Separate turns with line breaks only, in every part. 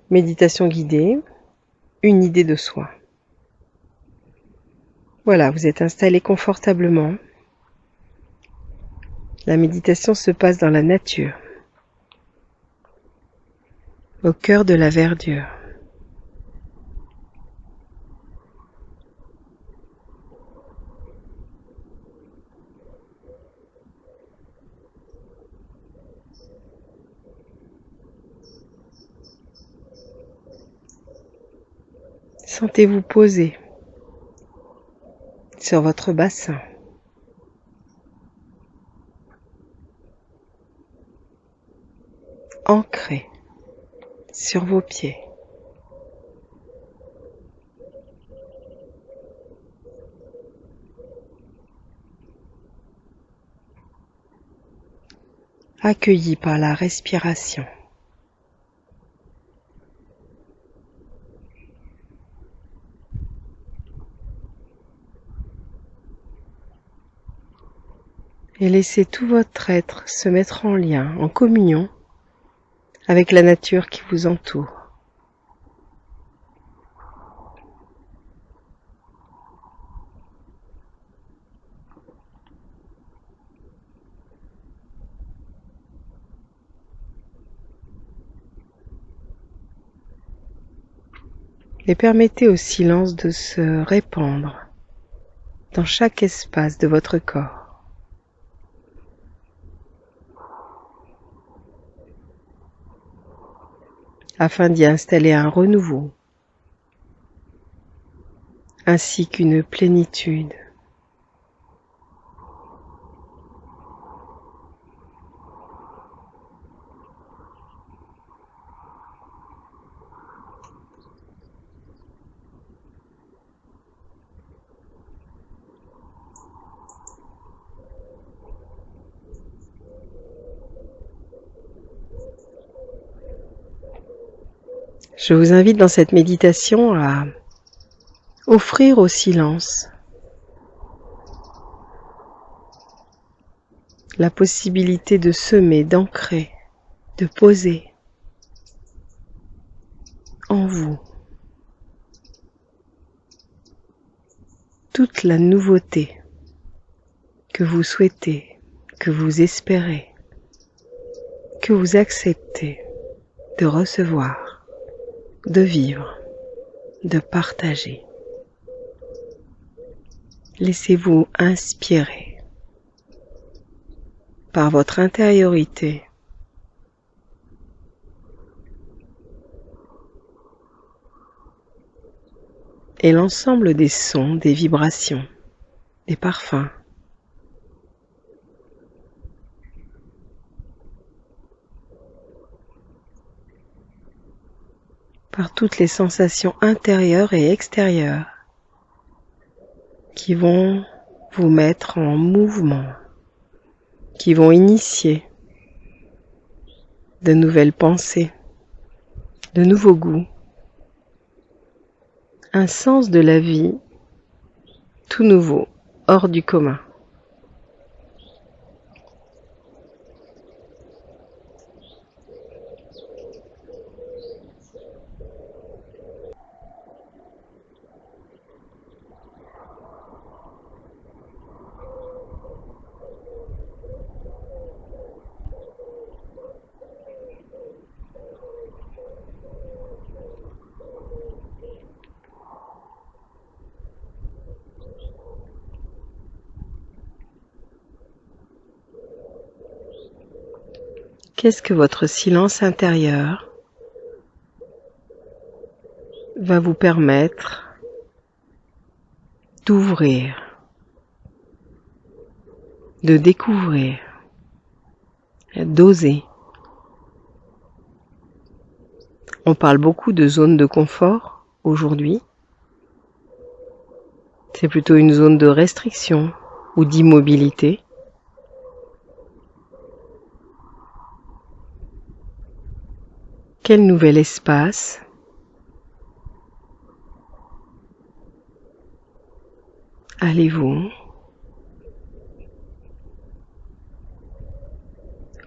Méditation guidée, une idée de soi. Voilà, vous êtes installé confortablement. La méditation se passe dans la nature, au cœur de la verdure. Sentez-vous posé sur votre bassin. Ancré sur vos pieds. Accueilli par la respiration. Et laissez tout votre être se mettre en lien, en communion avec la nature qui vous entoure. Et permettez au silence de se répandre dans chaque espace de votre corps. Afin d'y installer un renouveau, ainsi qu'une plénitude. Je vous invite dans cette méditation à offrir au silence la possibilité de semer, d'ancrer, de poser en vous toute la nouveauté que vous souhaitez, que vous espérez, que vous acceptez de recevoir, de vivre, de partager. Laissez-vous inspirer par votre intériorité et l'ensemble des sons, des vibrations, des parfums. Par toutes les sensations intérieures et extérieures qui vont vous mettre en mouvement, qui vont initier de nouvelles pensées, de nouveaux goûts, un sens de la vie tout nouveau, hors du commun. Qu'est-ce que votre silence intérieur va vous permettre d'ouvrir, de découvrir, d'oser? On parle beaucoup de zone de confort aujourd'hui. C'est plutôt une zone de restriction ou d'immobilité. Quel nouvel espace allez-vous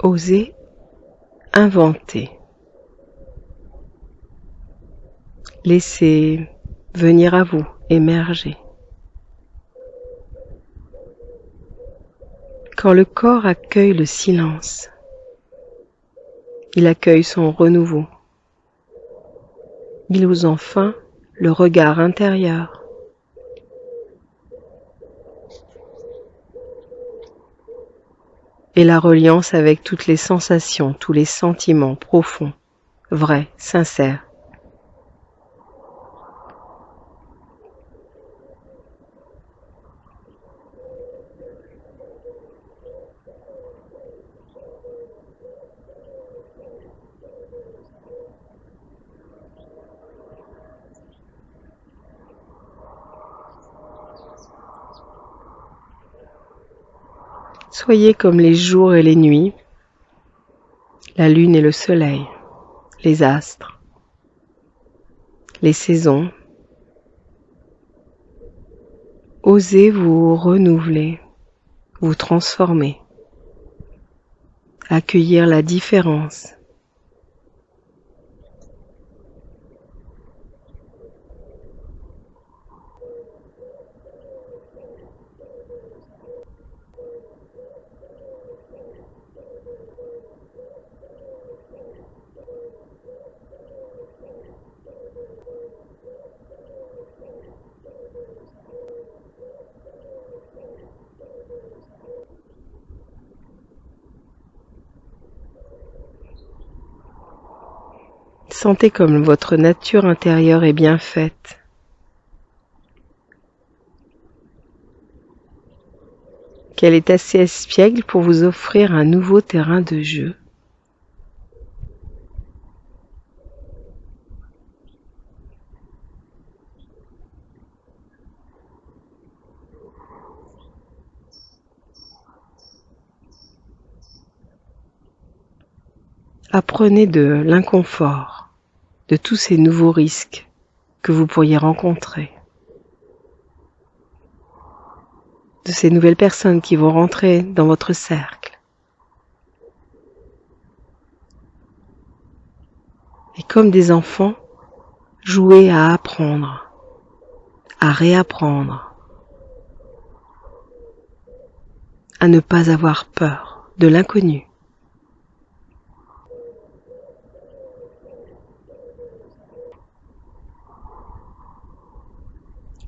oser inventer Laissez venir à vous, émerger. Quand le corps accueille le silence, il accueille son renouveau. Il ose enfin le regard intérieur. Et la reliance avec toutes les sensations, tous les sentiments profonds, vrais, sincères. Soyez comme les jours et les nuits, la lune et le soleil, les astres, les saisons. Osez vous renouveler, vous transformer, accueillir la différence. Sentez comme votre nature intérieure est bien faite. Qu'elle est assez espiègle pour vous offrir un nouveau terrain de jeu. Apprenez de l'inconfort, de tous ces nouveaux risques que vous pourriez rencontrer, de ces nouvelles personnes qui vont rentrer dans votre cercle. Et comme des enfants, jouez à apprendre, à réapprendre, à ne pas avoir peur de l'inconnu.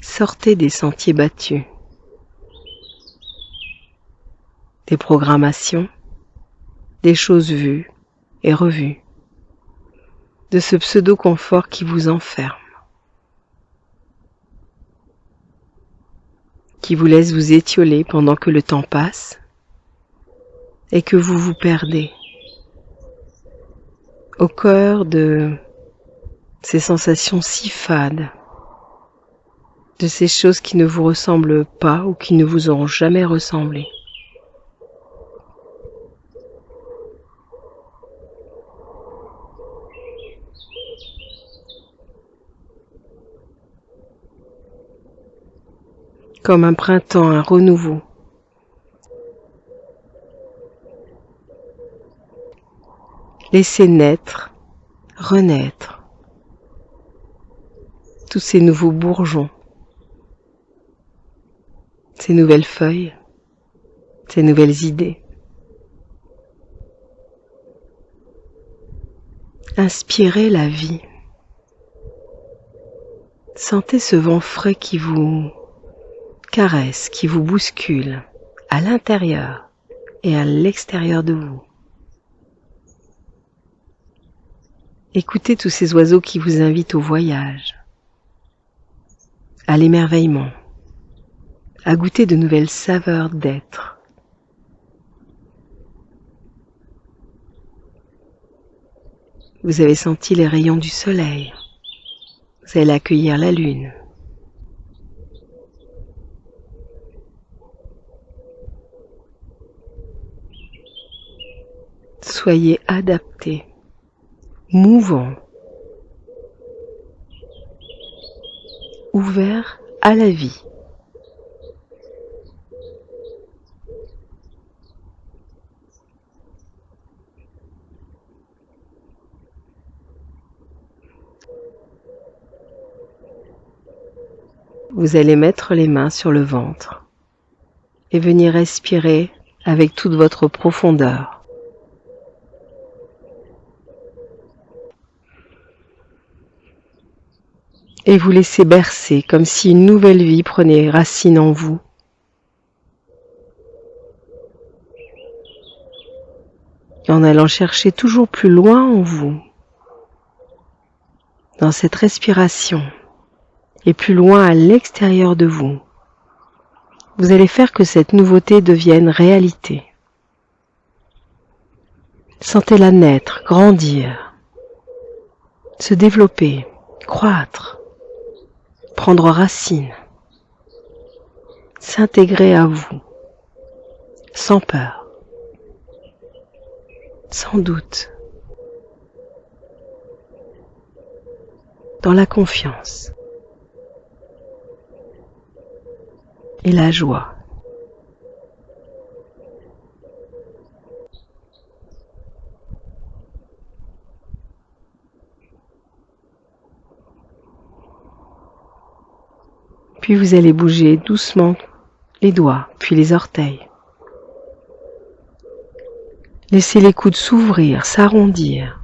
Sortez des sentiers battus, des programmations, des choses vues et revues, de ce pseudo-confort qui vous enferme, qui vous laisse vous étioler pendant que le temps passe et que vous vous perdez au cœur de ces sensations si fades, de ces choses qui ne vous ressemblent pas ou qui ne vous auront jamais ressemblé. Comme un printemps, un renouveau. Laissez naître, renaître, tous ces nouveaux bourgeons, ces nouvelles feuilles, ces nouvelles idées. Inspirez la vie. Sentez ce vent frais qui vous caresse, qui vous bouscule à l'intérieur et à l'extérieur de vous. Écoutez tous ces oiseaux qui vous invitent au voyage, à l'émerveillement, à goûter de nouvelles saveurs d'être. Vous avez senti les rayons du soleil. Vous allez accueillir la lune. Soyez adaptés, mouvants, ouverts à la vie. vous allez mettre les mains sur le ventre et venir respirer avec toute votre profondeur. Et vous laissez bercer comme si une nouvelle vie prenait racine en vous. Et en allant chercher toujours plus loin en vous, dans cette respiration, et plus loin à l'extérieur de vous, vous allez faire que cette nouveauté devienne réalité. Sentez-la naître, grandir, se développer, croître, prendre racine, s'intégrer à vous, sans peur, sans doute, dans la confiance et la joie. Puis vous allez bouger doucement les doigts, puis les orteils. Laissez les coudes s'ouvrir, s'arrondir.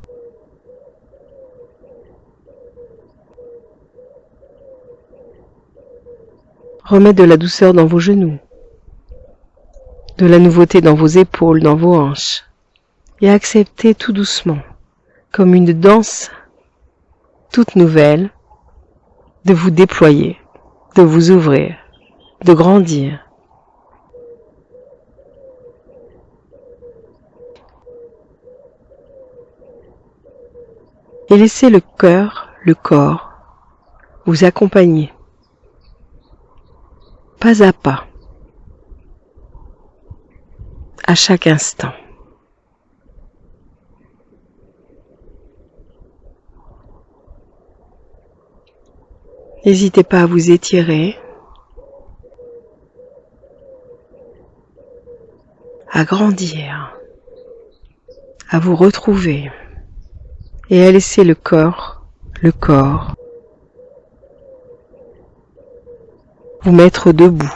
Remettre de la douceur dans vos genoux, de la nouveauté dans vos épaules, dans vos hanches, et accepter tout doucement, comme une danse toute nouvelle, de vous déployer, de vous ouvrir, de grandir. Et laissez le cœur, le corps, vous accompagner, pas à pas, à chaque instant. N'hésitez pas à vous étirer, à grandir, à vous retrouver et à laisser le corps vous mettre debout.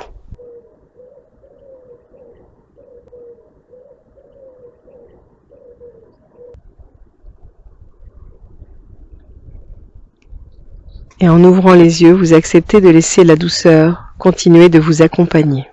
Et en ouvrant les yeux, vous acceptez de laisser la douceur continuer de vous accompagner.